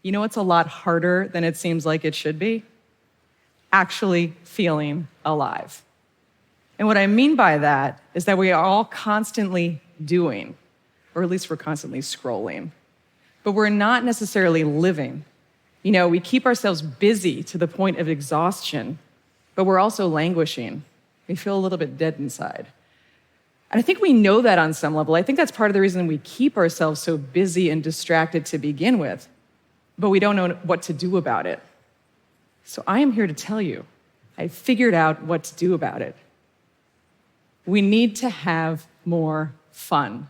You know what's a lot harder than it seems like it should be? Actually feeling alive. And what I mean by that is that we are all constantly doing, or at least we're constantly scrolling, but we're not necessarily living. You know, we keep ourselves busy to the point of exhaustion, but we're also languishing. We feel a little bit dead inside. And I think we know that on some level. I think that's part of the reason we keep ourselves so busy and distracted to begin with, but we don't know what to do about it. So I am here to tell you, I figured out what to do about it. We need to have more fun.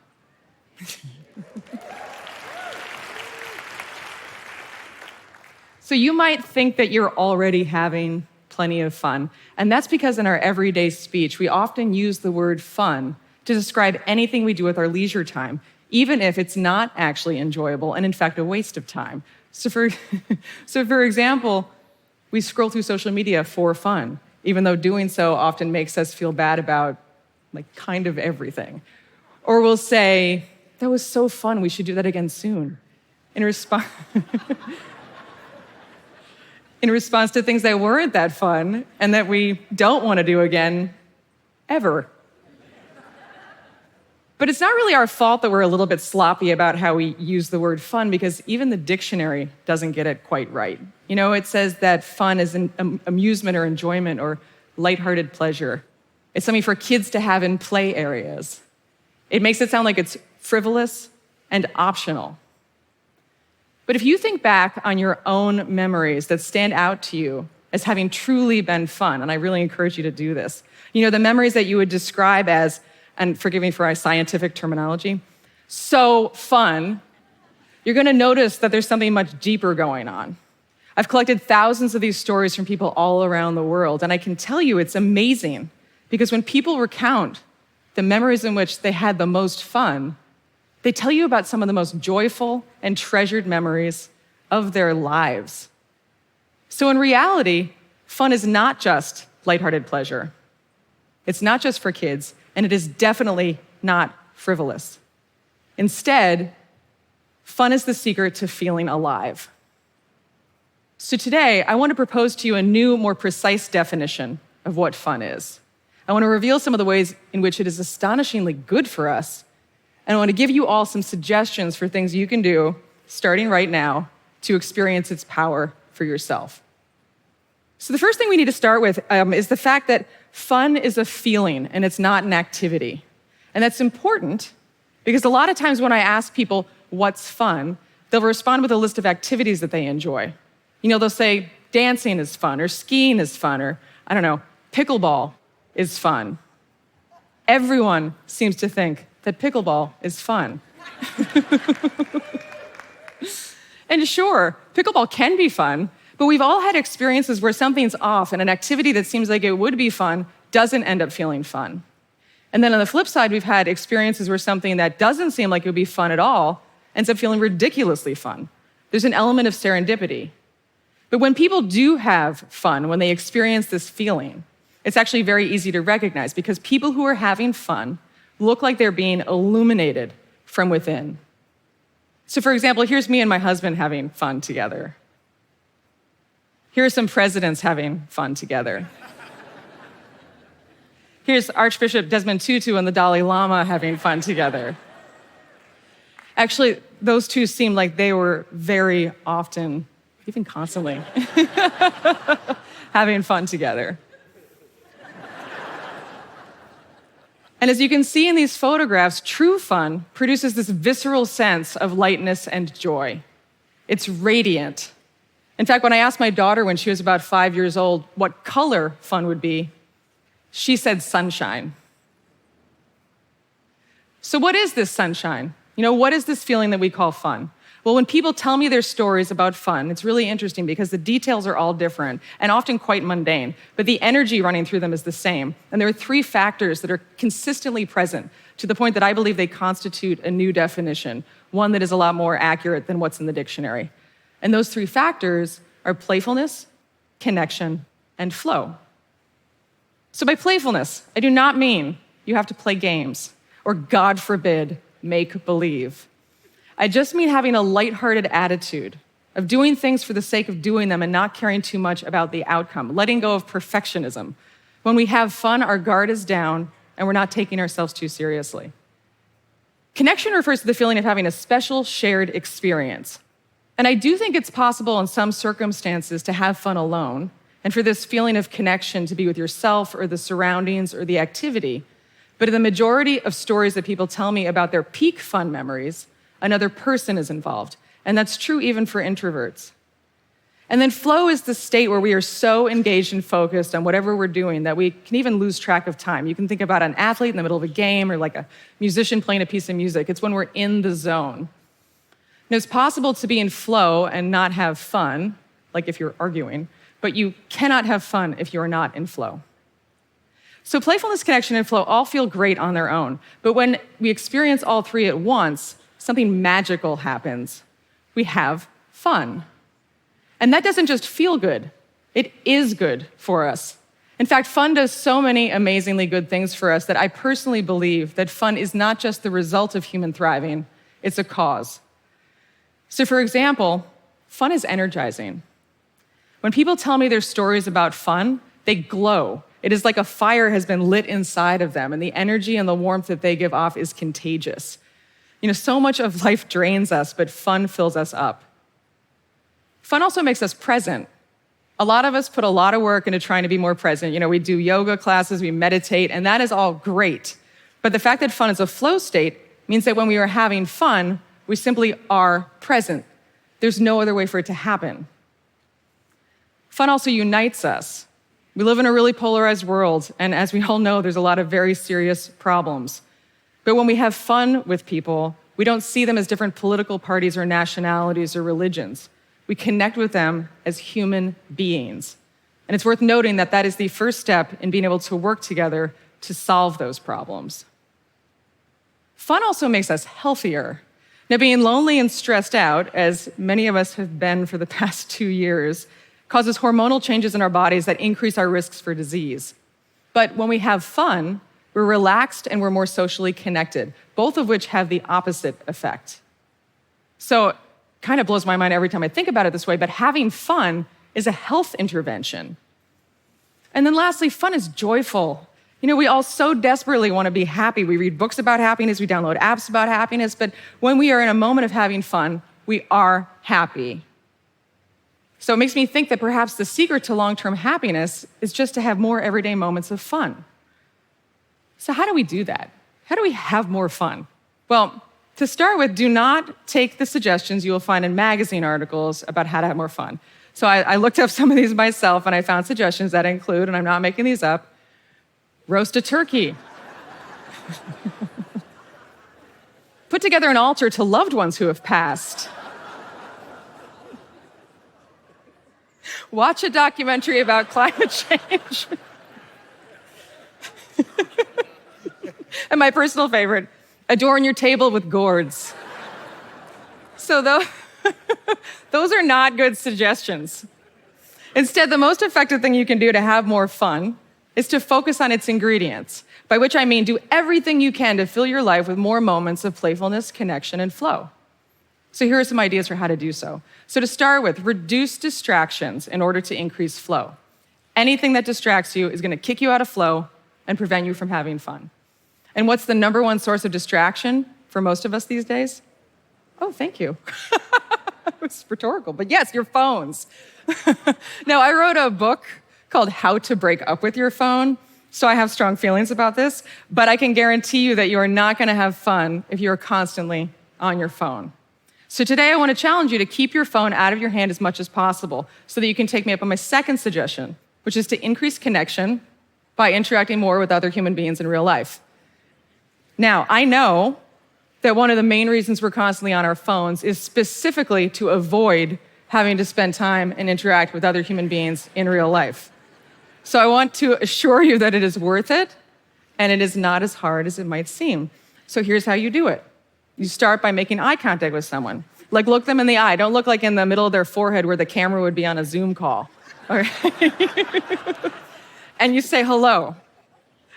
So you might think that you're already having plenty of fun, and that's because in our everyday speech, we often use the word fun to describe anything we do with our leisure time, even if it's not actually enjoyable and in fact a waste of time. So for example, we scroll through social media for fun, even though doing so often makes us feel bad about kind of everything. Or we'll say, that was so fun, we should do that again soon. In response to things that weren't that fun and that we don't want to do again, ever. But it's not really our fault that we're a little bit sloppy about how we use the word fun, because even the dictionary doesn't get it quite right. You know, it says that fun is an amusement or enjoyment or lighthearted pleasure. It's something for kids to have in play areas. It makes it sound like it's frivolous and optional. But if you think back on your own memories that stand out to you as having truly been fun, and I really encourage you to do this, you know, the memories that you would describe as, and forgive me for our scientific terminology, so fun, you're going to notice that there's something much deeper going on. I've collected thousands of these stories from people all around the world, and I can tell you it's amazing, because when people recount the memories in which they had the most fun, they tell you about some of the most joyful and treasured memories of their lives. So in reality, fun is not just lighthearted pleasure. It's not just for kids, and it is definitely not frivolous. Instead, fun is the secret to feeling alive. So today, I want to propose to you a new, more precise definition of what fun is. I want to reveal some of the ways in which it is astonishingly good for us, and I want to give you all some suggestions for things you can do, starting right now, to experience its power for yourself. So the first thing we need to start with is the fact that fun is a feeling, and it's not an activity. And that's important because a lot of times when I ask people what's fun, they'll respond with a list of activities that they enjoy. You know, they'll say dancing is fun, or skiing is fun, or I don't know, pickleball is fun. Everyone seems to think that pickleball is fun. And sure, pickleball can be fun, but we've all had experiences where something's off and an activity that seems like it would be fun doesn't end up feeling fun. And then on the flip side, we've had experiences where something that doesn't seem like it would be fun at all ends up feeling ridiculously fun. There's an element of serendipity. But when people do have fun, when they experience this feeling, it's actually very easy to recognize, because people who are having fun look like they're being illuminated from within. So for example, here's me and my husband having fun together. Here are some presidents having fun together. Here's Archbishop Desmond Tutu and the Dalai Lama having fun together. Actually, those two seemed like they were very often, even constantly, having fun together. And as you can see in these photographs, true fun produces this visceral sense of lightness and joy. It's radiant. In fact, when I asked my daughter when she was about 5 years old what color fun would be, she said sunshine. So what is this sunshine? You know, what is this feeling that we call fun? Well, when people tell me their stories about fun, it's really interesting because the details are all different and often quite mundane, but the energy running through them is the same. And there are three factors that are consistently present to the point that I believe they constitute a new definition, one that is a lot more accurate than what's in the dictionary. And those three factors are playfulness, connection, and flow. So by playfulness, I do not mean you have to play games or, God forbid, make believe. I just mean having a lighthearted attitude of doing things for the sake of doing them and not caring too much about the outcome, letting go of perfectionism. When we have fun, our guard is down and we're not taking ourselves too seriously. Connection refers to the feeling of having a special shared experience. And I do think it's possible in some circumstances to have fun alone, and for this feeling of connection to be with yourself or the surroundings or the activity. But in the majority of stories that people tell me about their peak fun memories, another person is involved. And that's true even for introverts. And then flow is the state where we are so engaged and focused on whatever we're doing that we can even lose track of time. You can think about an athlete in the middle of a game or like a musician playing a piece of music. It's when we're in the zone. And it's possible to be in flow and not have fun, like if you're arguing, but you cannot have fun if you are not in flow. So playfulness, connection, and flow all feel great on their own. But when we experience all three at once, something magical happens. We have fun. And that doesn't just feel good, it is good for us. In fact, fun does so many amazingly good things for us that I personally believe that fun is not just the result of human thriving, it's a cause. So for example, fun is energizing. When people tell me their stories about fun, they glow. It is like a fire has been lit inside of them, and the energy and the warmth that they give off is contagious. So much of life drains us, but fun fills us up. Fun also makes us present. A lot of us put a lot of work into trying to be more present. We do yoga classes, we meditate, and that is all great. But the fact that fun is a flow state means that when we are having fun, we simply are present. There's no other way for it to happen. Fun also unites us. We live in a really polarized world, and as we all know, there's a lot of very serious problems. But when we have fun with people, we don't see them as different political parties or nationalities or religions. We connect with them as human beings. And it's worth noting that that is the first step in being able to work together to solve those problems. Fun also makes us healthier. Now, being lonely and stressed out, as many of us have been for the past 2 years, causes hormonal changes in our bodies that increase our risks for disease. But when we have fun, we're relaxed and we're more socially connected, both of which have the opposite effect. So it kind of blows my mind every time I think about it this way, but having fun is a health intervention. And then lastly, fun is joyful. We all so desperately want to be happy. We read books about happiness, we download apps about happiness, but when we are in a moment of having fun, we are happy. So it makes me think that perhaps the secret to long-term happiness is just to have more everyday moments of fun. So how do we do that? How do we have more fun? Well, to start with, do not take the suggestions you will find in magazine articles about how to have more fun. So I looked up some of these myself, and I found suggestions that include, and I'm not making these up, roast a turkey. Put together an altar to loved ones who have passed. Watch a documentary about climate change. And my personal favorite, adorn your table with gourds. So those are not good suggestions. Instead, the most effective thing you can do to have more fun is to focus on its ingredients, by which I mean do everything you can to fill your life with more moments of playfulness, connection, and flow. So here are some ideas for how to do so. So to start with, reduce distractions in order to increase flow. Anything that distracts you is going to kick you out of flow and prevent you from having fun. And what's the number one source of distraction for most of us these days? Oh, thank you. It's rhetorical, but yes, your phones. Now, I wrote a book called How to Break Up with Your Phone, so I have strong feelings about this, but I can guarantee you that you are not going to have fun if you are constantly on your phone. So today I want to challenge you to keep your phone out of your hand as much as possible so that you can take me up on my second suggestion, which is to increase connection by interacting more with other human beings in real life. Now, I know that one of the main reasons we're constantly on our phones is specifically to avoid having to spend time and interact with other human beings in real life. So I want to assure you that it is worth it, and it is not as hard as it might seem. So here's how you do it. You start by making eye contact with someone. Like, look them in the eye. Don't look like in the middle of their forehead where the camera would be on a Zoom call. Okay? And you say hello.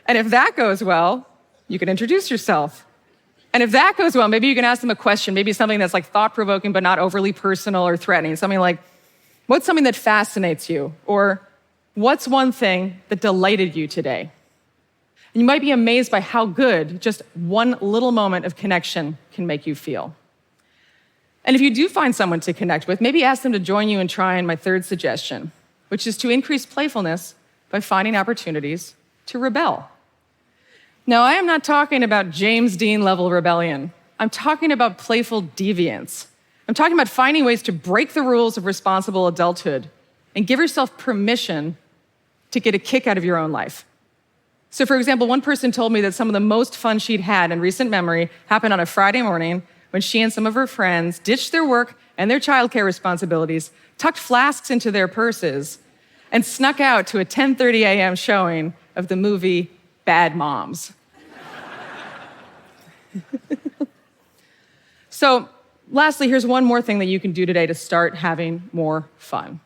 And if that goes well, you can introduce yourself. And if that goes well, maybe you can ask them a question, maybe something that's like thought-provoking but not overly personal or threatening. Something like, what's something that fascinates you? Or what's one thing that delighted you today? And you might be amazed by how good just one little moment of connection can make you feel. And if you do find someone to connect with, maybe ask them to join you in trying my third suggestion, which is to increase playfulness by finding opportunities to rebel. Now, I am not talking about James Dean level rebellion. I'm talking about playful deviance. I'm talking about finding ways to break the rules of responsible adulthood and give yourself permission to get a kick out of your own life. So, for example, one person told me that some of the most fun she'd had in recent memory happened on a Friday morning when she and some of her friends ditched their work and their childcare responsibilities, tucked flasks into their purses, and snuck out to a 10:30 a.m. showing of the movie Bad Moms. So, lastly, here's one more thing that you can do today to start having more fun.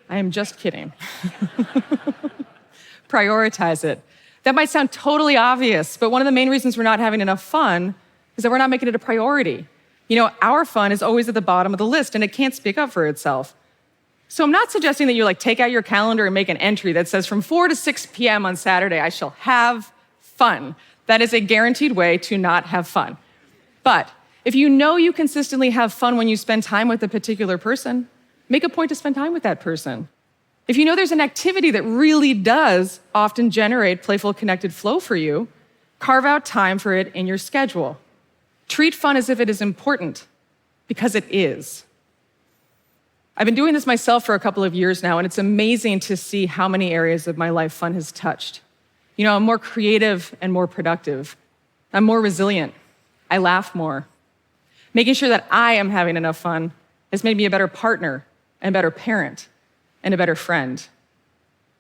I am just kidding. Prioritize it. That might sound totally obvious, but one of the main reasons we're not having enough fun is that we're not making it a priority. You know, our fun is always at the bottom of the list, and it can't speak up for itself. So I'm not suggesting that you take out your calendar and make an entry that says from 4 to 6 p.m. on Saturday, I shall have fun. That is a guaranteed way to not have fun. But if you know you consistently have fun when you spend time with a particular person, make a point to spend time with that person. If you know there's an activity that really does often generate playful connected flow for you, carve out time for it in your schedule. Treat fun as if it is important, because it is. I've been doing this myself for a couple of years now, and it's amazing to see how many areas of my life fun has touched. You know, I'm more creative and more productive. I'm more resilient. I laugh more. Making sure that I am having enough fun has made me a better partner, and a better parent, and a better friend.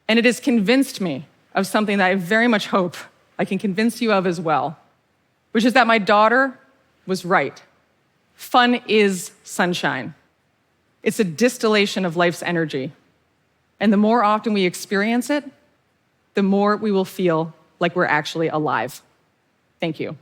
And it has convinced me of something that I very much hope I can convince you of as well, which is that my daughter was right. Fun is sunshine. It's a distillation of life's energy. And the more often we experience it, the more we will feel like we're actually alive. Thank you.